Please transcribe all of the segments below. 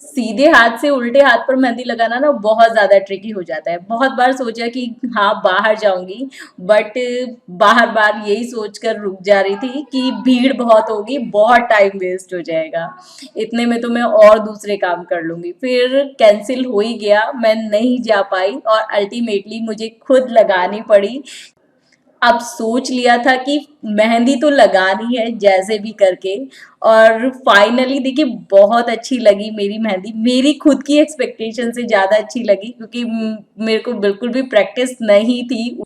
सीधे हाथ से उल्टे हाथ पर मेहंदी लगाना ना बहुत ज्यादा ट्रिकी हो जाता है। बहुत बार सोचा कि हाँ बाहर जाऊंगी, बट बार बार यही सोचकर रुक जा रही थी कि भीड़ बहुत होगी, बहुत टाइम वेस्ट हो जाएगा, इतने में तो मैं और दूसरे काम कर लूंगी। फिर कैंसिल हो ही गया, मैं नहीं जा पाई और अल्टीमेटली मुझे खुद लगानी पड़ी। अब सोच लिया था कि मेहंदी तो लगानी है जैसे भी करके, और फाइनली देखिए बहुत अच्छी लगी मेरी मेहंदी, मेरी खुद की एक्सपेक्टेशन से ज्यादा अच्छी लगी, क्योंकि मेरे को बिल्कुल भी प्रैक्टिस नहीं थी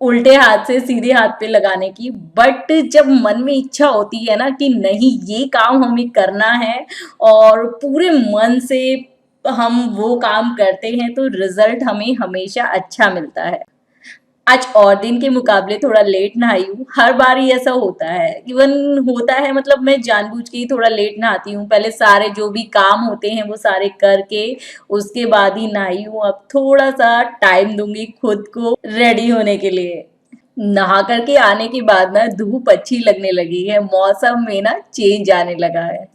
उल्टे हाथ से सीधे हाथ पे लगाने की। बट जब मन में इच्छा होती है ना कि नहीं ये काम हमें करना है और पूरे मन से हम वो काम करते हैं, तो रिजल्ट हमें हमेशा अच्छा मिलता है। आज और दिन के मुकाबले थोड़ा लेट नहाई हूँ, हर बार ही ऐसा होता है, इवन होता है, मतलब मैं जानबूझ के ही थोड़ा लेट नहाती हूँ, पहले सारे जो भी काम होते हैं वो सारे करके उसके बाद ही नहाई हूँ। अब थोड़ा सा टाइम दूंगी खुद को रेडी होने के लिए। नहा करके आने के बाद ना धूप अच्छी लगने लगी है, मौसम में ना चेंज आने लगा है।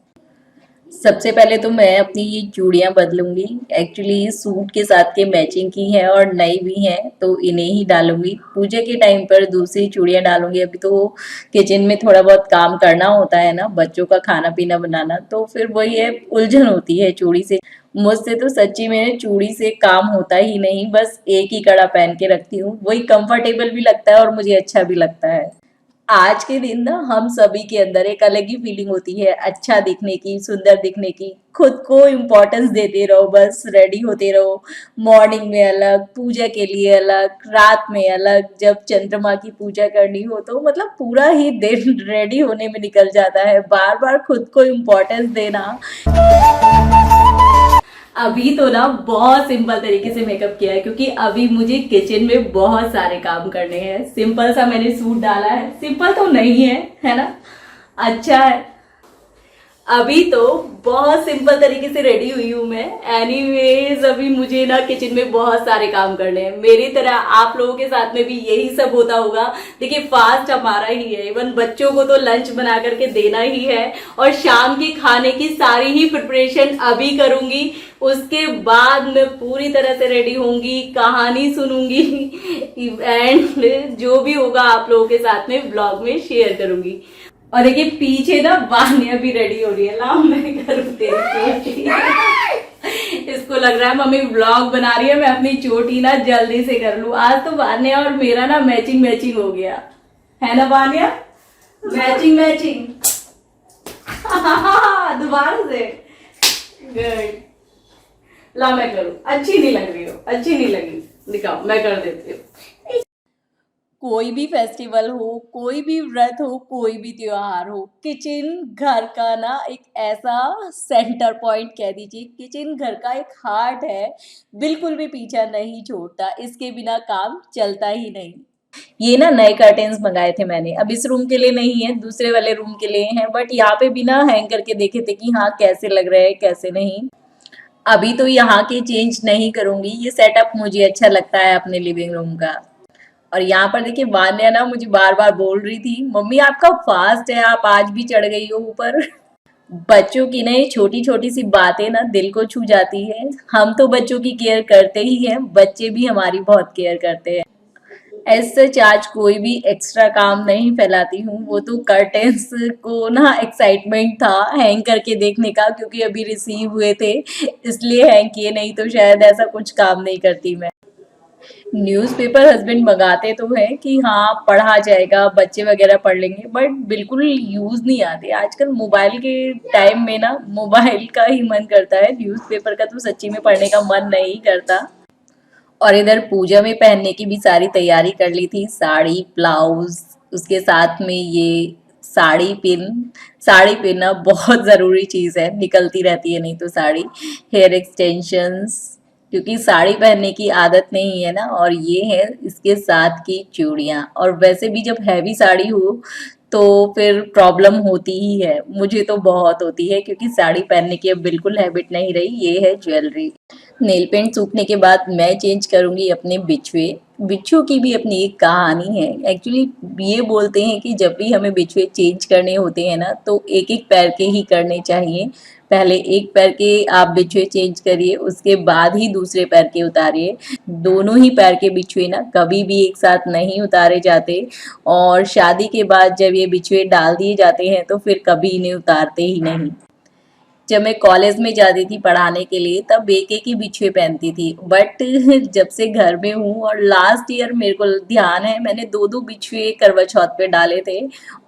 सबसे पहले तो मैं अपनी ये चूड़ियां बदलूंगी, एक्चुअली सूट के साथ के मैचिंग की है और नई भी हैं, तो इन्हें ही डालूंगी। पूजा के टाइम पर दूसरी चूड़ियां डालूंगी। अभी तो किचन में थोड़ा बहुत काम करना होता है ना, बच्चों का खाना पीना बनाना, तो फिर वही है, उलझन होती है चूड़ी से। मुझसे तो सच्ची में चूड़ी से काम होता ही नहीं, बस एक ही कड़ा पहन के रखती हूँ, वही कंफर्टेबल भी लगता है और मुझे अच्छा भी लगता है। आज के दिन ना हम सभी के अंदर एक अलग ही फीलिंग होती है, अच्छा दिखने की, सुंदर दिखने की। खुद को इम्पोर्टेंस देते रहो, बस रेडी होते रहो। मॉर्निंग में अलग, पूजा के लिए अलग, रात में अलग, जब चंद्रमा की पूजा करनी हो तो मतलब पूरा ही दिन रेडी होने में निकल जाता है, बार बार खुद को इम्पोर्टेंस देना। अभी तो ना बहुत सिंपल तरीके से मेकअप किया है, क्योंकि अभी मुझे किचन में बहुत सारे काम करने हैं। सिंपल सा मैंने सूट डाला है, सिंपल तो नहीं है ना, अच्छा है। अभी तो बहुत सिंपल तरीके से रेडी हुई हूँ मैं। एनीवेज अभी मुझे ना किचन में बहुत सारे काम करने हैं, मेरी तरह आप लोगों के साथ में भी यही सब होता होगा। देखिए फास्ट हमारा ही है, इवन बच्चों को तो लंच बना करके देना ही है, और शाम के खाने की सारी ही प्रिपरेशन अभी करूंगी। उसके बाद मैं पूरी तरह से रेडी होंगी, कहानी सुनूंगी एंड जो भी होगा आप लोगों के साथ में ब्लॉग में शेयर करूंगी। और देखिए पीछे ना वानिया भी रेडी हो रही है, लाओ मैं करूँ तेरी चोटी। इसको लग रहा है मम्मी व्लॉग बना रही है, मैं अपनी चोटी ना जल्दी से कर लूं। आज तो वानिया और मेरा ना मैचिंग मैचिंग हो गया है ना वानिया, मैचिंग मैचिंग। दोबारा से गुड। ला मैं करूं, अच्छी नहीं लग रही हो, अच्छी नहीं लगी, दिखाओ मैं कर देती हूँ। कोई भी फेस्टिवल हो, कोई भी व्रत हो, कोई भी त्योहार हो, किचन घर का ना एक ऐसा सेंटर पॉइंट कह दीजिए, किचन घर का एक हार्ट है, बिल्कुल भी पीछा नहीं छोड़ता, इसके बिना काम चलता ही नहीं। ये ना नए कर्टेन्स मंगाए थे मैंने, अब इस रूम के लिए नहीं है, दूसरे वाले रूम के लिए हैं, बट यहाँ पे भी ना हैंग करके देखे थे कि हाँ कैसे लग रहे हैं कैसे नहीं। अभी तो यहाँ के चेंज नहीं करूंगी, ये सेटअप मुझे अच्छा लगता है अपने लिविंग रूम का। और यहाँ पर देखिए वान्या ना मुझे बार बार बोल रही थी, मम्मी आपका फास्ट है, आप आज भी चढ़ गई हो ऊपर। बच्चों की ना ये छोटी छोटी सी बातें ना दिल को छू जाती है। हम तो बच्चों की केयर करते ही हैं, बच्चे भी हमारी बहुत केयर करते हैं। एज सच आज कोई भी एक्स्ट्रा काम नहीं फैलाती हूँ, वो तो कर्टेन्स को ना एक्साइटमेंट था हैंग करके देखने का, क्योंकि अभी रिसीव हुए थे इसलिए हैंग किए, नहीं तो शायद ऐसा कुछ काम नहीं करती मैं। न्यूज़पेपर हस्बैंड मंगाते तो हैं कि हाँ पढ़ा जाएगा, बच्चे वगैरह पढ़ लेंगे, बट बिल्कुल यूज नहीं आते आजकल। मोबाइल के टाइम में ना मोबाइल का ही मन करता है, न्यूज़पेपर का तो सच्ची में पढ़ने का मन नहीं करता। और इधर पूजा में पहनने की भी सारी तैयारी कर ली थी, साड़ी ब्लाउज, उसके साथ में ये साड़ी पिन। साड़ी पिन ना बहुत ज़रूरी चीज़ है, निकलती रहती है नहीं तो साड़ी। हेयर एक्सटेंशंस, क्योंकि साड़ी पहनने की आदत नहीं है ना, और ये है इसके साथ की चूड़ियाँ। और वैसे भी जब हैवी साड़ी हो तो फिर प्रॉब्लम होती ही है, मुझे तो बहुत होती है, क्योंकि साड़ी पहनने की अब बिल्कुल हैबिट नहीं रही। ये है ज्वेलरी। नेल पेंट सूखने के बाद मैं चेंज करूंगी अपने बिछुए। बिच्छू की भी अपनी एक कहानी है। एक्चुअली ये बोलते हैं कि जब भी हमें बिछुए चेंज करने होते हैं ना, तो एक एक पैर के ही करने चाहिए। पहले एक पैर के आप बिछुए चेंज करिए, उसके बाद ही दूसरे पैर के उतारिए। दोनों ही पैर के बिछुए ना कभी भी एक साथ नहीं उतारे जाते, और शादी के बाद जब ये बिछुए डाल दिए जाते हैं तो फिर कभी इन्हें उतारते ही नहीं। जब मैं कॉलेज में जाती थी पढ़ाने के लिए तब एक एक ही बिछुए पहनती थी, बट जब से घर में हूँ और लास्ट ईयर मेरे को ध्यान है मैंने दो दो बिछुए करवा चौथ पे डाले थे,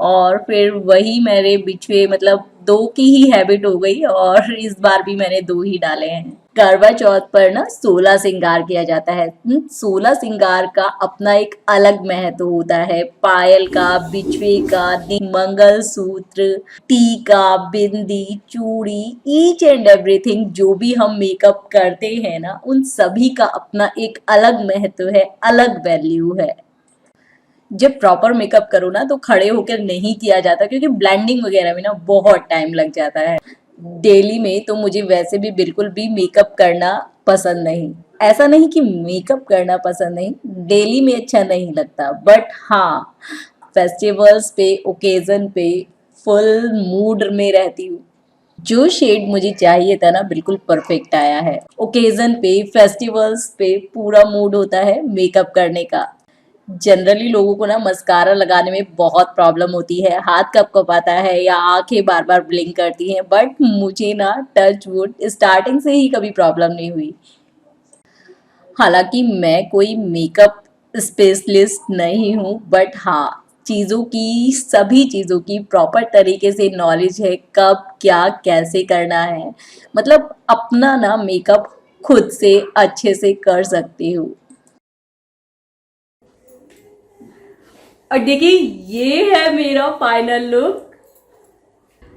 और फिर वही मेरे बिछुए मतलब दो की ही हैबिट हो गई, और इस बार भी मैंने दो ही डाले हैं। करवा चौथ पर ना 16 श्रृंगार किया जाता है। 16 श्रृंगार का अपना एक अलग महत्व होता है। पायल का, बिछुए का, मंगल सूत्र, टीका, बिंदी, चूड़ी, ईच एंड एवरीथिंग जो भी हम मेकअप करते हैं ना, उन सभी का अपना एक अलग महत्व है, अलग वैल्यू है। जब प्रॉपर मेकअप करो ना तो खड़े होकर नहीं किया जाता, क्योंकि ब्लेंडिंग वगैरह में ना बहुत टाइम लग जाता है। डेली में तो मुझे वैसे भी बिल्कुल भी मेकअप करना पसंद नहीं। ऐसा नहीं कि मेकअप करना पसंद नहीं, डेली में अच्छा नहीं लगता, बट हाँ फेस्टिवल्स पे, ओकेजन पे फुल मूड में रहती हूँ। जो शेड मुझे चाहिए था ना बिल्कुल परफेक्ट आया है। ओकेजन पे, फेस्टिवल्स पे पूरा मूड होता है मेकअप करने का। जनरली लोगों को ना मस्कारा लगाने में बहुत प्रॉब्लम होती है, हाथ कप कपाता है या आंखें बार बार ब्लिंक करती हैं, बट मुझे ना टच वुड स्टार्टिंग से ही कभी प्रॉब्लम नहीं हुई। हालांकि मैं कोई मेकअप स्पेशलिस्ट नहीं हूँ, बट हाँ चीज़ों की, सभी चीज़ों की प्रॉपर तरीके से नॉलेज है, कब क्या कैसे करना है। मतलब अपना ना मेकअप खुद से अच्छे से कर सकती हूँ। और देखिए ये है मेरा फाइनल लुक।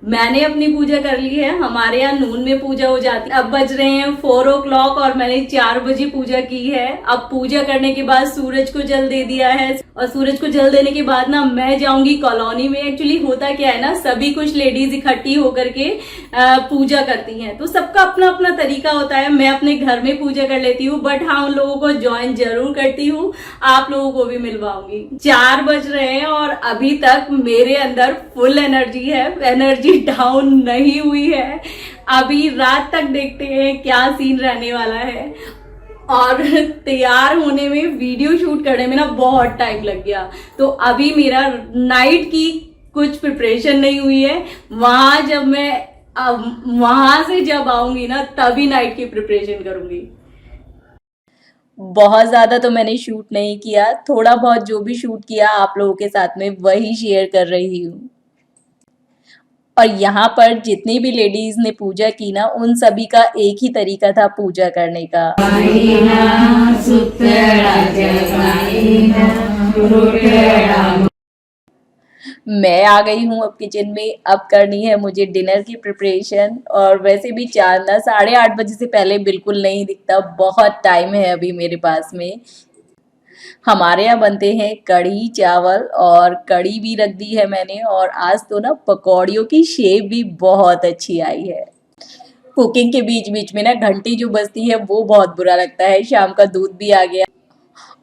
मैंने अपनी पूजा कर ली है। हमारे यहाँ नून में पूजा हो जाती है। अब बज रहे हैं 4 o'clock और मैंने 4 बजे पूजा की है। अब पूजा करने के बाद सूरज को जल दे दिया है, और सूरज को जल देने के बाद ना मैं जाऊंगी कॉलोनी में। एक्चुअली होता क्या है ना, सभी कुछ लेडीज इकट्ठी होकर के पूजा करती हैं, तो सबका अपना अपना तरीका होता है। मैं अपने घर में पूजा कर लेती हूँ, बट हाँ उन लोगों को ज्वाइन जरूर करती हूँ। आप लोगों को भी मिलवाऊंगी। 4 बज रहे हैं और अभी तक मेरे अंदर फुल एनर्जी है, एनर्जी डाउन नहीं हुई है। अभी रात तक देखते हैं क्या सीन रहने वाला है। और तैयार होने में, वीडियो शूट करने में ना बहुत टाइम लग गया, तो अभी मेरा नाइट की कुछ प्रिपरेशन नहीं हुई है। वहां जब मैं वहां से जब आऊंगी ना तभी नाइट की प्रिपरेशन करूंगी। बहुत ज्यादा तो मैंने शूट नहीं किया, थोड़ा बहुत जो भी शूट किया आप लोगों के साथ में वही शेयर कर रही हूँ। और यहाँ पर जितनी भी लेडीज ने पूजा की ना, उन सभी का एक ही तरीका था पूजा करने का। मैं आ गई हूँ अब किचन में। अब करनी है मुझे डिनर की प्रिपरेशन, और वैसे भी चांद ना 8:30 बजे से पहले बिल्कुल नहीं दिखता। बहुत टाइम है अभी मेरे पास में। हमारे यहाँ बनते हैं कढ़ी चावल, और कढ़ी भी रख दी है मैंने, और आज तो ना पकौड़ियों की शेप भी बहुत अच्छी आई है। कुकिंग के बीच बीच में ना घंटी जो बजती है वो बहुत बुरा लगता है। शाम का दूध भी आ गया,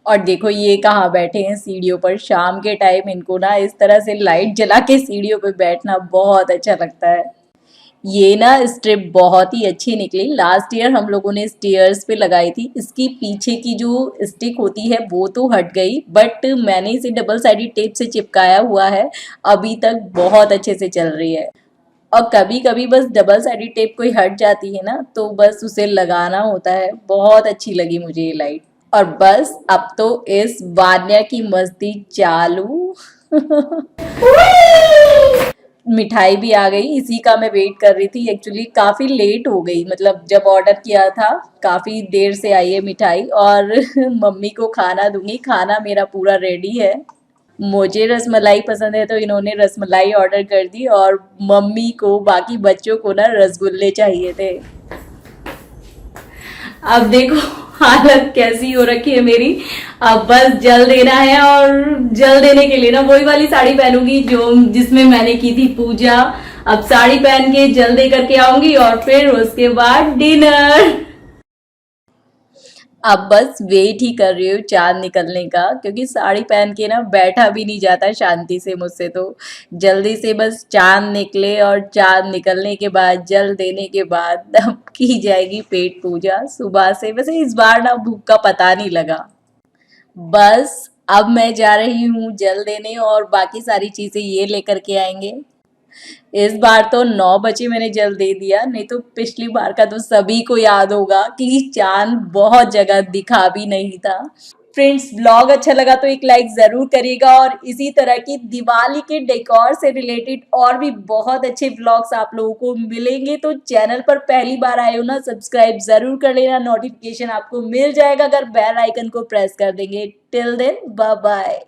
और देखो ये कहाँ बैठे हैं सीढ़ियों पर। शाम के टाइम इनको ना इस तरह से लाइट जला के सीढ़ियों पर बैठना बहुत अच्छा लगता है। ये ना स्ट्रिप बहुत ही अच्छी निकली। लास्ट ईयर हम लोगों ने स्टेयर्स पे लगाई थी। इसकी पीछे की जो स्टिक होती है वो तो हट गई, बट मैंने इसे डबल साइडेड टेप से चिपकाया हुआ है। अभी तक बहुत अच्छे से चल रही है। और कभी कभी बस डबल साइडेड टेप कोई हट जाती है ना, तो बस उसे लगाना होता है। बहुत अच्छी लगी मुझे ये लाइट। और बस अब तो इस वान्या की मस्ती चालू। मिठाई भी आ गई, इसी का मैं वेट कर रही थी। एक्चुअली काफ़ी लेट हो गई, मतलब जब ऑर्डर किया था काफ़ी देर से आई है मिठाई, और मम्मी को खाना दूंगी। खाना मेरा पूरा रेडी है। मुझे रसमलाई पसंद है तो इन्होंने रसमलाई ऑर्डर कर दी, और मम्मी को, बाकी बच्चों को ना रसगुल्ले चाहिए थे। अब देखो हालत कैसी हो रखी है मेरी। अब बस जल देना है, और जल देने के लिए ना वही वाली साड़ी पहनूंगी जो जिसमें मैंने की थी पूजा। अब साड़ी पहन के जल दे करके आऊंगी, और फिर उसके बाद डिनर। अब बस वेट ही कर रही हूँ चाँद निकलने का, क्योंकि साड़ी पहन के ना बैठा भी नहीं जाता शांति से मुझसे तो। जल्दी से बस चाँद निकले, और चाँद निकलने के बाद जल देने के बाद अब की जाएगी पेट पूजा सुबह से। वैसे इस बार ना भूख का पता नहीं लगा। बस अब मैं जा रही हूँ जल देने, और बाकी सारी चीजें ये लेकर के आएंगे। इस बार तो 9 बजे मैंने जल दे दिया, नहीं तो पिछली बार का तो सभी को याद होगा कि चांद बहुत जगह दिखा भी नहीं था। फ्रेंड्स, व्लॉग अच्छा लगा तो एक लाइक जरूर करिएगा, और इसी तरह की दिवाली के डेकोर से रिलेटेड और भी बहुत अच्छे व्लॉग्स आप लोगों को मिलेंगे। तो चैनल पर पहली बार आए हो ना, सब्सक्राइब जरूर कर लेना, नोटिफिकेशन आपको मिल जाएगा अगर बेल आइकन को प्रेस कर देंगे। Till then bye bye.